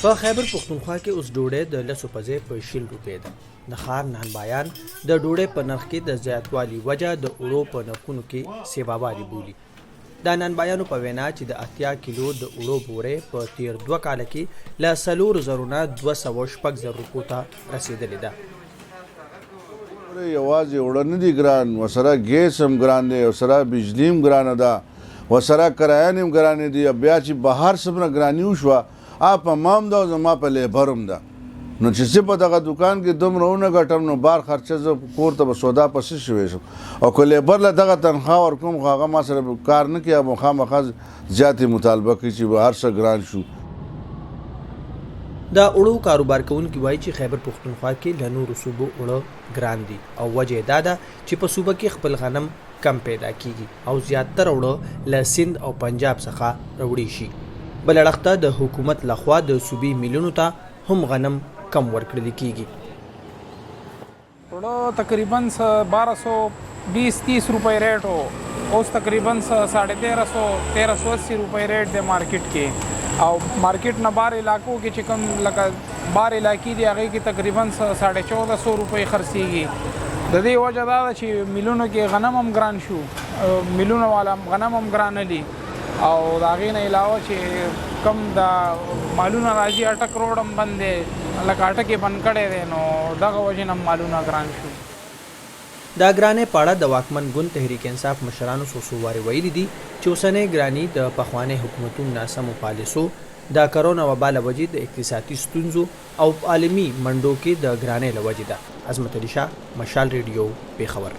په خیبر پښتونخوا کې اوس ډوډۍ د 10 په ځای په 20 روپۍ ده. د ښار نانوایان د ډوډۍ په نرخ کې د زیاتوالي وجه د اوړو په نرخونو کې سیوابالي بولي. د نانوایانو په وینا چې د 80 کیلو د اوړو بورې په تیر 2 کال کې له 4,000 نه 260 روپو ته رسیدلې ده. یوازې اوړه نه دي ګران، وسره ګیس هم ګران دی، وسره بجلی هم ګرانه ده، وسره کرایه هم ګرانې دي. بیا چې بهر څومره ګراني وشوه آپ مام ده او زما په لیبر هم ده، نو چې زه په دغه دوکان کې دومره ونه ګټم نو بار خرچه زه کور ته به سودا پسې شوی شم، او که لیبر له دغه تنخواه ورکوم خو هغه ما سره کار نه کوي او خامخا زیاتې مطالبه کوي چې به هر څه ګران شو. د اوړو کاروبار کوونکي وایي چې خیبر پښتونخوا کې له نورو صوبو اوړه ګران دي او وجه دا ده چې په صوبه کې خپل غنم کم پیدا کیږي او زیاتره اوړه له سیند او پنجاب څخه راوړي شي. بل اړخته د حکومت لخوا د صوبې میلونو ته هم غنم کم ورکړل کیږي. اوړه تقریبا 1220-30 روپۍ ریټ ہو، اوس تقریبا 1350-1380 روپۍ ریټ دی مارکیټ کې، او مارکیټ نه بار علاقو کې چې کوم لکه بار علاقې دی هغې کې تقریبا 1450 روپۍ خرڅېږي. د دې وجه دا ده چې میلونو کې غنم هم ګران شو، میلونو والا غنم هم ګرانه دي، او د هغې نه علاوه چې کم د مالونه راځي اټک روډ هم بند دی، لکه اټک یې بند کړی دی، نو دغه وجې نه مالونه ګران شو. دا ګرانۍ په اړه د واکمن ګوند تحریک انصاف مشرانو څو وارې ویلي دي چې اوسنۍ ګراني د پخواني حکومتونو ناسمو پالیسو، د کرونا وبا له وجې د اقتصادي ستونزو او عالمي منډو کې د ګرانۍ له وجې ده. عظمت علي شاه، مشال ریډیو، پېښور.